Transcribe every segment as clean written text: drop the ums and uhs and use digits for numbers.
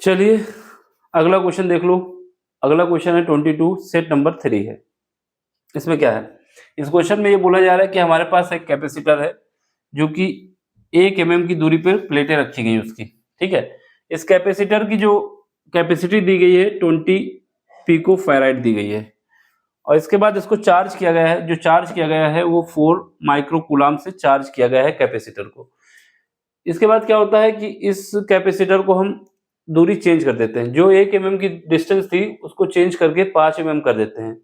चलिए अगला क्वेश्चन देख लो। अगला क्वेश्चन है 22, सेट नंबर 3 है। इसमें क्या है, इस क्वेश्चन में ये बोला जा रहा है कि हमारे पास एक कैपेसिटर है जो कि 1 mm की दूरी पर प्लेटें रखी गई उसकी, ठीक है। इस कैपेसिटर की जो कैपेसिटी दी गई है 20 पिको फैराड दी गई है और इसके बाद इसको चार्ज किया गया है। जो चार्ज किया गया है वो 4 माइक्रो कूलाम से चार्ज किया गया है कैपेसिटर को। इसके बाद क्या होता है कि इस कैपेसिटर को हम दूरी चेंज कर देते हैं। जो 1 mm की डिस्टेंस थी उसको चेंज करके 5 mm कर देते हैं।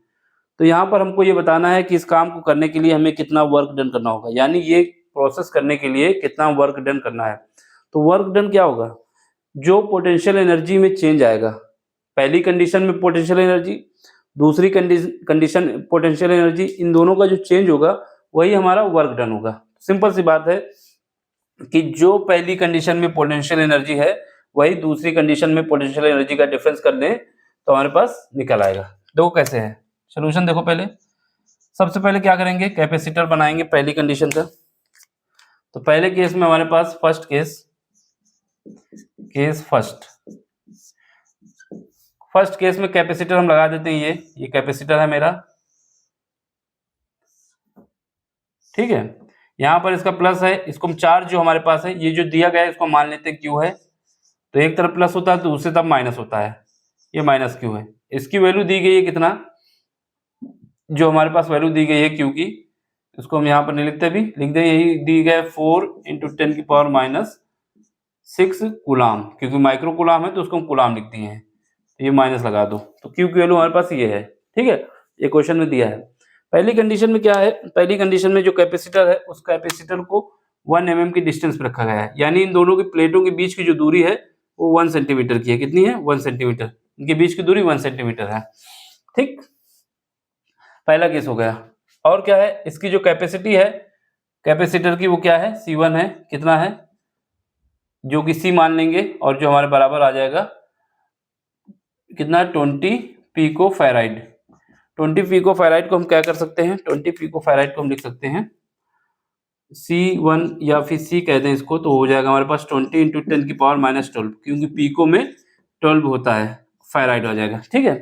तो यहाँ पर हमको ये बताना है कि इस काम को करने के लिए हमें कितना वर्क डन करना होगा, यानी ये प्रोसेस करने के लिए कितना वर्क डन करना है। तो वर्क डन क्या होगा, जो पोटेंशियल एनर्जी में चेंज आएगा, पहली कंडीशन में पोटेंशियल एनर्जी, दूसरी कंडीशन पोटेंशियल एनर्जी, इन दोनों का जो चेंज होगा वही हमारा वर्क डन होगा। सिंपल सी बात है कि जो पहली कंडीशन में पोटेंशियल एनर्जी है वही दूसरी कंडीशन में पोटेंशियल एनर्जी का डिफरेंस कर दें तो हमारे पास निकल आएगा। देखो कैसे है सोल्यूशन, देखो पहले सबसे पहले क्या करेंगे, कैपेसिटर बनाएंगे पहली कंडीशन का। तो पहले केस में हमारे पास फर्स्ट केस में कैपेसिटर हम लगा देते हैं, ये कैपेसिटर है मेरा, ठीक है। यहाँ पर इसका प्लस है, इसको हम चार्ज जो हमारे पास है, ये जो दिया गया है इसको मान लेते हैं क्यू है। तो एक तरफ प्लस होता है तो दूसरी तरफ माइनस होता है, ये माइनस क्यू है। इसकी वैल्यू दी गई है कितना, जो हमारे पास वैल्यू दी गई है क्यू की, इसको हम यहाँ पर नहीं लिखते, भी लिख दें, यही दी गई 4 × 10⁻⁶ कूलाम, क्योंकि माइक्रो कूलाम है तो उसको हम कूलाम लिख दिए हैं। तो ये माइनस लगा दो, तो क्यू की वैल्यू हमारे पास ये है, ठीक है। ये क्वेश्चन में दिया है। पहली कंडीशन में क्या है, पहली कंडीशन में जो कैपेसिटर है उस कैपेसिटर को 1 mm की डिस्टेंस पर रखा गया है, यानी इन दोनों की प्लेटों के बीच की जो दूरी है वो 1 सेंटीमीटर की है। कितनी है, 1 सेंटीमीटर, इनके बीच की दूरी 1 सेंटीमीटर है, ठीक। पहला केस हो गया। और क्या है, इसकी जो कैपेसिटी है कैपेसिटर की वो क्या है, C1 है, कितना है, जो कि C मान लेंगे और जो हमारे बराबर आ जाएगा कितना, 20 पिको फैराड। 20 पिको फैराड को हम क्या कर सकते हैं, 20 पिको फैराड को हम लिख सकते हैं C1 या फिर C कह दें इसको, तो हो जाएगा हमारे पास 20 × 10⁻⁻12, क्योंकि पिको में 12 होता है, फैराड हो जाएगा, ठीक है।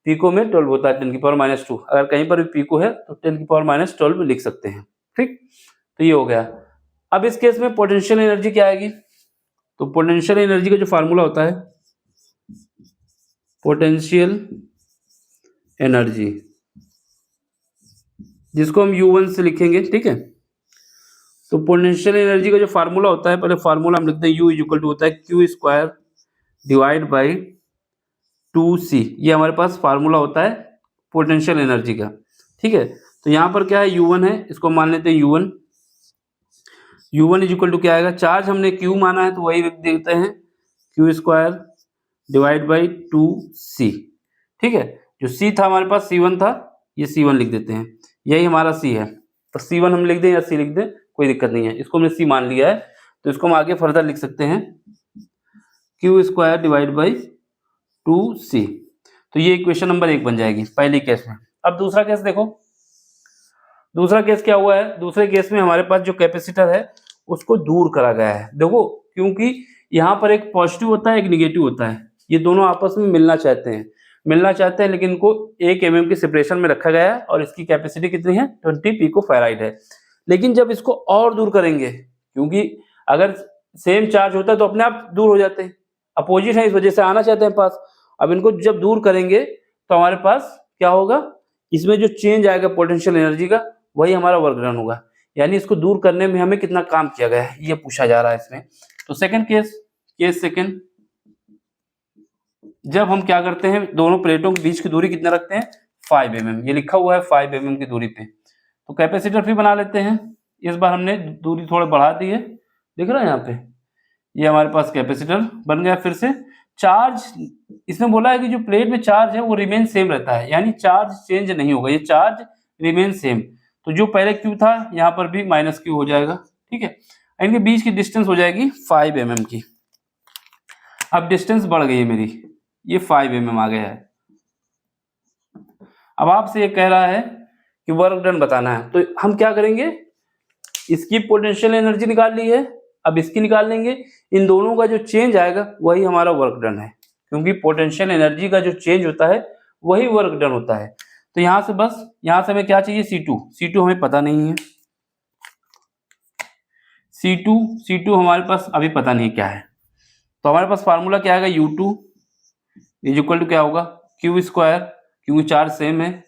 पिको में 12 होता है 10⁻², अगर कहीं पर भी पिको है तो 10⁻12 लिख सकते हैं, ठीक। तो ये हो गया। अब इस केस में पोटेंशियल एनर्जी क्या आएगी, तो पोटेंशियल एनर्जी का जो फार्मूला होता है, पोटेंशियल एनर्जी, जिसको हम U1 से लिखेंगे, ठीक है। तो पोटेंशियल एनर्जी का जो फार्मूला होता है, पहले फार्मूला हम लिखते हैं, U = होता है Q² / 2C। ये हमारे पास फार्मूला होता है पोटेंशियल एनर्जी का, ठीक है। तो यहाँ पर क्या है, U1 है, इसको मान लेते हैं U1 = क्या आएगा, चार्ज हमने Q माना है तो वही लिख देते हैं Q² / 2C, ठीक है। जो C था हमारे पास, C1 था, ये C1 लिख देते हैं, यही हमारा C है। तो C1 हम लिख दें या C लिख दें, कोई दिक्कत नहीं है, इसको हमने C मान लिया है तो इसको हम आगे फर्दर लिख सकते हैं Q² / 2C। तो ये इक्वेशन नंबर 1 बन जाएगी पहली केस में। अब दूसरा केस देखो, दूसरा केस क्या हुआ है, दूसरे केस में हमारे पास जो कैपेसिटर है उसको दूर करा गया है। देखो, क्योंकि यहाँ पर एक पॉजिटिव होता है एक निगेटिव होता है, ये दोनों आपस में मिलना चाहते हैं, लेकिन इनको 1 mm की सेपरेशन में रखा गया है और इसकी कैपेसिटी कितनी है, 20 पिको फैराड है। लेकिन जब इसको और दूर करेंगे, क्योंकि अगर सेम चार्ज होता है तो अपने आप दूर हो जाते हैं, अपोजिट है इस वजह से आना चाहते हैं पास। अब इनको जब दूर करेंगे तो हमारे पास क्या होगा, इसमें जो चेंज आएगा पोटेंशियल एनर्जी का वही हमारा वर्क डन होगा, यानी इसको दूर करने में हमें कितना काम किया गया है ये पूछा जा रहा है इसमें। तो सेकंड केस सेकंड, जब हम क्या करते हैं, दोनों प्लेटों के बीच की दूरी कितना रखते हैं, 5 mm, ये लिखा हुआ है 5 mm की दूरी पे। तो कैपेसिटर फिर बना लेते हैं, इस बार हमने दूरी थोड़ा बढ़ा दी है, दिख रहा है यहाँ पे, ये हमारे पास कैपेसिटर बन गया। फिर से चार्ज, इसमें बोला है कि जो प्लेट में चार्ज है वो रिमेन सेम रहता है, यानी चार्ज चेंज नहीं होगा, ये चार्ज रिमेन सेम। तो जो पहले Q था यहाँ पर भी -Q हो जाएगा, ठीक है। इनके बीच की डिस्टेंस हो जाएगी 5 mm की। अब डिस्टेंस बढ़ गई है मेरी, ये 5 mm आ गया है। अब आपसे ये कह रहा है कि वर्क डन बताना है, तो हम क्या करेंगे, इसकी पोटेंशियल एनर्जी निकाल ली है अब इसकी निकाल लेंगे, इन दोनों का जो चेंज आएगा वही हमारा वर्क डन है, क्योंकि पोटेंशियल एनर्जी का जो चेंज होता है वही वर्क डन होता है। तो यहाँ से बस, यहाँ से हमें क्या चाहिए, C2 हमें पता नहीं है, C2 हमारे पास अभी पता नहीं क्या है। तो हमारे पास फार्मूला क्या आएगा, U2 इज इक्वल टू क्या होगा, क्यू स्क्वायर, क्योंकि चार्ज सेम है,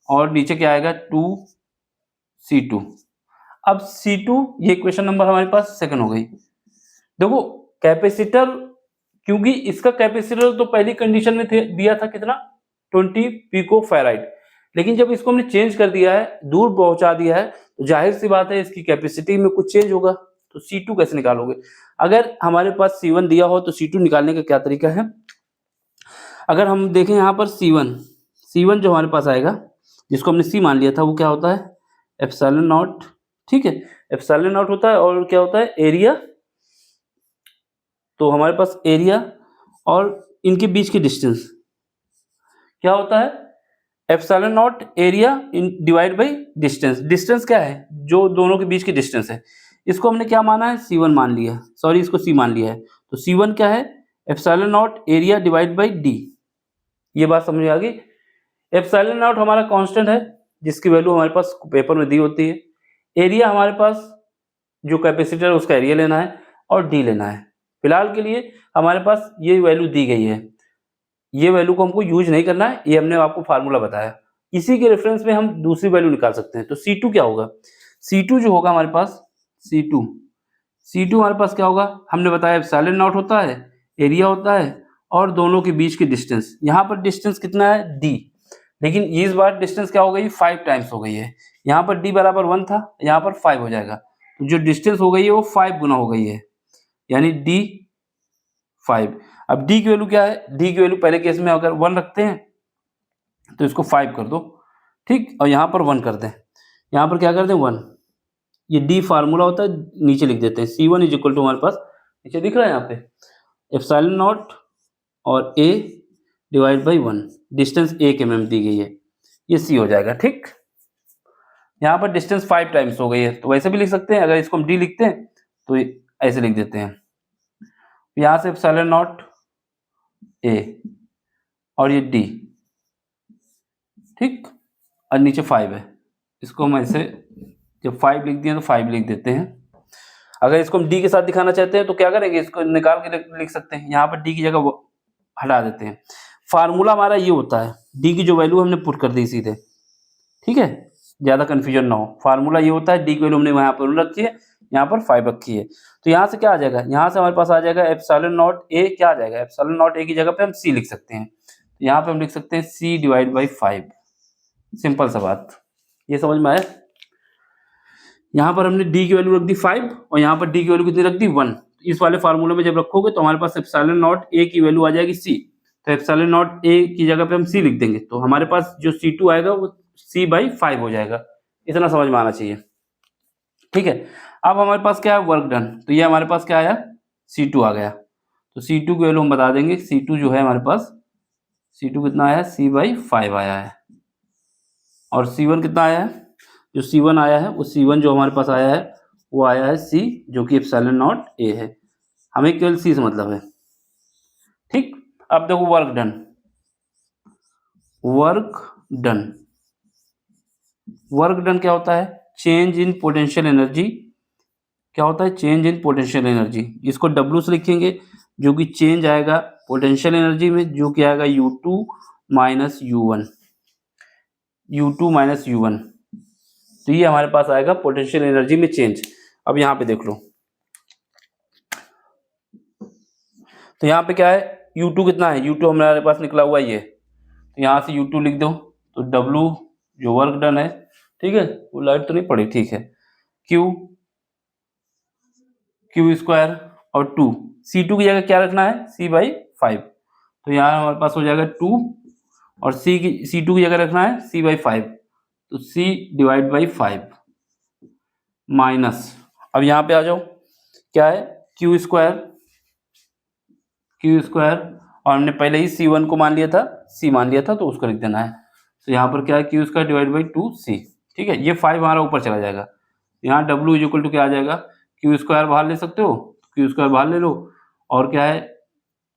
और नीचे क्या आएगा 2C2। अब C2 ये इक्वेशन नंबर हमारे पास सेकंड हो गई। देखो कैपेसिटर, क्योंकि इसका कैपेसिटर तो पहली कंडीशन में दिया था कितना, 20 पिको फेराइड, लेकिन जब इसको हमने चेंज कर दिया है, दूर पहुंचा दिया है, तो जाहिर सी बात है इसकी कैपेसिटी में कुछ चेंज होगा। तो C2 कैसे निकालोगे, अगर हमारे पास C1 दिया हो तो C2 निकालने का क्या तरीका है। अगर हम देखें यहाँ पर C1 जो हमारे पास आएगा, जिसको हमने C मान लिया था, वो क्या होता है, एप्सिलॉन नॉट, ठीक है, एप्सिलॉन नॉट होता है, और क्या होता है, एरिया। तो हमारे पास एरिया और इनके बीच की डिस्टेंस क्या होता है, epsilon not area in divide by distance. Distance क्या है, जो दोनों के बीच की डिस्टेंस है, इसको हमने क्या माना है, C1 मान लिया, सॉरी इसको C मान लिया है। तो C1 क्या है, epsilon not area divide by D। ये बात समझ में आ गई। एप्सिलॉन नॉट हमारा कांस्टेंट है, जिसकी वैल्यू हमारे पास पेपर में दी होती है। एरिया हमारे पास जो कैपेसिटर है उसका एरिया लेना है, और D लेना है। फिलहाल के लिए हमारे पास ये वैल्यू दी गई है, ये वैल्यू को हमको यूज नहीं करना है, ये हमने आपको फार्मूला बताया। इसी के रेफरेंस में हम दूसरी वैल्यू निकाल सकते हैं। तो C2 क्या होगा, C2 जो होगा हमारे पास, C2 हमारे पास क्या होगा, हमने बताया एप्सिलॉन नॉट होता है, एरिया होता है, और दोनों के बीच की डिस्टेंस। यहाँ पर डिस्टेंस कितना है, D, लेकिन इस बार डिस्टेंस क्या हो गई, 5 टाइम्स हो गई है। यहाँ पर D बराबर 1 था, यहाँ पर 5 हो जाएगा, तो जो डिस्टेंस हो गई है वो 5 गुना हो गई है, यानी D 5। अब D की वैल्यू क्या है, D की वैल्यू पहले केस में अगर 1 रखते हैं तो इसको 5 कर दो, ठीक, और यहाँ पर 1 कर दें, यहाँ पर क्या कर दें 1। ये D फार्मूला होता है, नीचे लिख देते हैं, C1 इज इक्वल टू हमारे पास नीचे दिख रहा है यहाँ पे एप्सिलॉन नॉट और A divide by 1, distance 1 mm दी गई है, ये C हो जाएगा, ठीक। यहाँ पर डिस्टेंस 5 टाइम्स हो गई है, तो वैसे भी लिख सकते हैं, अगर इसको हम D लिखते हैं तो ऐसे लिख देते हैं, यहाँ से एप्सिलॉन नॉट A और ये D, ठीक, और नीचे 5 है, इसको हम ऐसे जब 5 लिख दिए तो 5 लिख देते हैं। अगर इसको हम D के साथ दिखाना चाहते हैं तो क्या करेंगे, इसको निकाल के लिख सकते हैं, यहाँ पर D की जगह हटा देते हैं। फार्मूला हमारा ये होता है, D की जो वैल्यू हमने पुट कर दी सीधे, ठीक है, ज़्यादा कन्फ्यूजन ना हो। फार्मूला ये होता है, D की वैल्यू हमने यहाँ पर रखी है, यहाँ पर 5 रखी है, तो यहाँ से क्या आ जाएगा, यहाँ से हमारे पास आ जाएगा एप्सिलॉन नॉट A, क्या आ जाएगा, एप्सिलॉन नॉट A की जगह पे हम C लिख सकते हैं, तो यहाँ पे हम लिख सकते हैं C डिवाइड बाई 5। सिंपल सा बात, ये समझ में आया। यहाँ पर हमने D की वैल्यू रख दी 5, और यहाँ पर D की वैल्यू कितनी रख दी 1। इस वाले फार्मूले में जब रखोगे तो हमारे पास एप्सिलॉन नॉट A की वैल्यू आ जाएगी C, तो एप्सिलॉन नॉट A की जगह पे हम C लिख देंगे, तो हमारे पास जो C2 आएगा वो C बाई 5 हो जाएगा। इतना समझ में आना चाहिए, ठीक है। अब हमारे पास क्या है, वर्क डन, तो ये हमारे पास क्या आया, C2 आ गया, तो C2 की वैल्यू हम बता देंगे। C2 जो है हमारे पास, C2 कितना आया, C बाई 5 आया है, और C1 कितना आया है, जो C1 आया है वो C1 जो हमारे पास आया है वो आया है C, जो कि एप्सिलॉन नॉट A है, हमें केवल C से मतलब है, ठीक। अब देखो वर्क डन, वर्क डन क्या होता है, चेंज इन पोटेंशियल एनर्जी, क्या होता है, चेंज इन पोटेंशियल एनर्जी। इसको W से लिखेंगे, जो कि चेंज आएगा पोटेंशियल एनर्जी में, जो कि आएगा U2 माइनस U1, तो ये हमारे पास आएगा पोटेंशियल एनर्जी में चेंज। अब यहाँ पे देख लो, तो यहाँ पे क्या है, U2 कितना है, U2 हमारे पास निकला हुआ ये, तो यहाँ से U2 लिख दो, तो W जो वर्क डन है, ठीक है, वो लाइट तो नहीं पड़ी, ठीक है, क्यू स्क्वायर और 2, C2 की जगह क्या रखना है, C बाई 5, तो यहाँ हमारे पास हो जाएगा 2, और C2 की जगह रखना है C बाई 5, तो C डिवाइड बाई 5 माइनस, अब यहाँ पे आ जाओ, क्या है, क्यू स्क्वायर, और हमने पहले ही C1 को मान लिया था, C मान लिया था, तो उसको लिख देना है, तो यहाँ पर क्या है, Q square divide by 2C, ठीक है। ये 5 हमारा ऊपर चला जाएगा, यहाँ W इज इक्वल टू क्या आ जाएगा, क्यू स्क्वायर बाहर ले सकते हो, क्यू स्क्वायर बाहर ले लो, और क्या है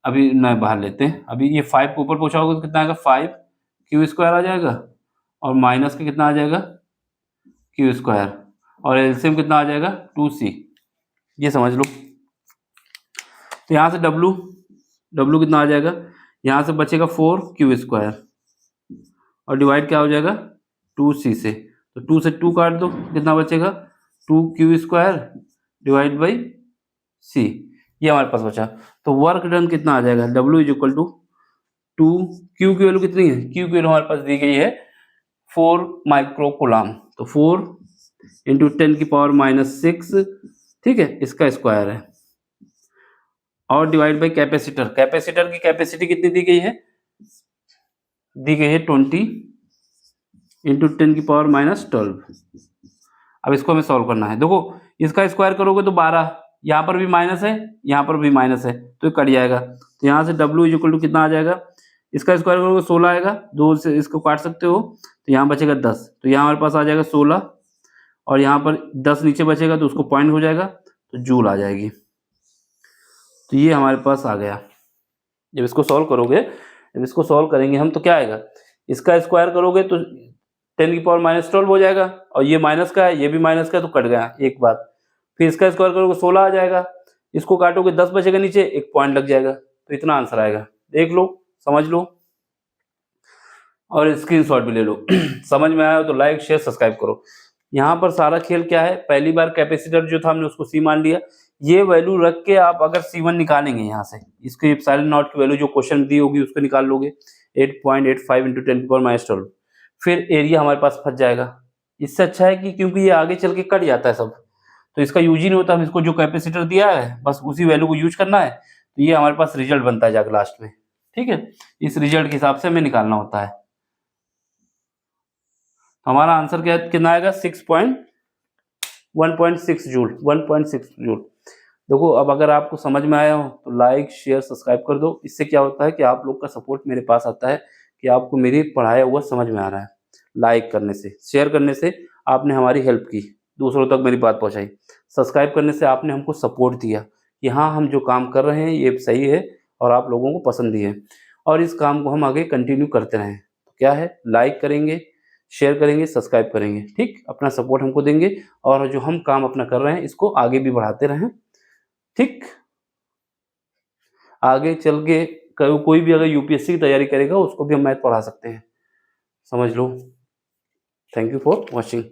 अभी नहीं बाहर लेते हैं। अभी ये 5 को ऊपर पहुंचाओगे तो कितना आएगा 5 क्यू स्क्वायर आ जाएगा, और माइनस के कितना आ जाएगा क्यू स्क्वायर, और एलसीएम कितना आ जाएगा 2c, ये समझ लो। तो यहाँ से w कितना आ जाएगा, यहाँ से बचेगा 4 क्यू स्क्वायर, और डिवाइड क्या हो जाएगा 2c से, तो 2 से 2 काट दो, कितना बचेगा 2 Q square divide by c, ये हमारे पास बचा। तो वर्क डन कितना आ जाएगा, w is equal to 2, q की वैल्यू कितनी है, q की वैल्यू हमारे पास दी गई है 4 माइक्रो कूलम, तो 4 इंटू 10 की पावर -6, ठीक है, इसका स्क्वायर है, और डिवाइड बाई कैपेसिटर, कैपेसिटर की कैपेसिटी कितनी दी गई है, दी गई है 20 इंटू 10 की पावर -12। अब इसको हमें सॉल्व करना है। देखो इसका स्क्वायर करोगे तो 12, यहाँ पर भी माइनस है, यहाँ पर भी माइनस है, तो ये कट जाएगा। तो यहाँ से w इज इक्वल टू कितना आ जाएगा, इसका स्क्वायर करोगे 16 आएगा, 2 से इसको काट सकते हो, तो यहाँ बचेगा 10, तो यहाँ हमारे पास आ जाएगा 16, और यहाँ पर 10 नीचे बचेगा तो उसको पॉइंट हो जाएगा, तो जूल आ जाएगी। तो ये हमारे पास आ गया। जब इसको सॉल्व करोगे, जब इसको सॉल्व करेंगे हम, तो क्या आएगा, इसका स्क्वायर करोगे तो 10 की पावर -12 हो जाएगा, और ये माइनस का है, ये भी माइनस का है, तो कट गया एक बात। फिर इसका स्क्वायर करोगे 16 आ जाएगा, इसको काटोगे 10 बचेगा नीचे, एक पॉइंट लग जाएगा, तो इतना आंसर आएगा। देख लो, समझ लो, और स्क्रीनशॉट भी ले लो। समझ में आया हो तो लाइक शेयर सब्सक्राइब करो। यहाँ पर सारा खेल क्या है, पहली बार कैपेसिटर जो था हमने उसको C मान लिया, ये वैल्यू रख के आप अगर C1 निकालेंगे यहाँ से, इसके एप्सिलॉन नॉट की वैल्यू जो क्वेश्चन दी होगी उसको निकाल लोगे, 8.85 इंटू 10 की पावर -12, फिर एरिया हमारे पास फंस जाएगा। इससे अच्छा है कि क्योंकि ये आगे चल के कट जाता है सब, तो इसका यूज ही नहीं होता, हम इसको जो कैपेसिटर दिया है बस उसी वैल्यू को यूज करना है, तो ये हमारे पास रिजल्ट बनता है जाकर लास्ट में, ठीक है। इस रिजल्ट के हिसाब से हमें निकालना होता है। हमारा आंसर क्या कितना आएगा 1.6 जूल, 1.6 जूल। देखो अब अगर आपको समझ में आया हो तो लाइक शेयर सब्सक्राइब कर दो। इससे क्या होता है कि आप लोग का सपोर्ट मेरे पास आता है कि आपको मेरी पढ़ाया हुआ समझ में आ रहा है। लाइक करने से, शेयर करने से आपने हमारी हेल्प की, दूसरों तक मेरी बात पहुंचाई। सब्सक्राइब करने से आपने हमको सपोर्ट दिया कि हाँ हम जो काम कर रहे हैं ये सही है और आप लोगों को पसंद भी है, और इस काम को हम आगे कंटिन्यू करते रहें। तो क्या है, लाइक करेंगे, शेयर करेंगे, सब्सक्राइब करेंगे, ठीक, अपना सपोर्ट हमको देंगे, और जो हम काम अपना कर रहे हैं इसको आगे भी बढ़ाते रहें, ठीक। आगे चल के कोई भी अगर यूपीएससी की तैयारी करेगा उसको भी हम मैथ पढ़ा सकते हैं, समझ लो। Thank you for watching.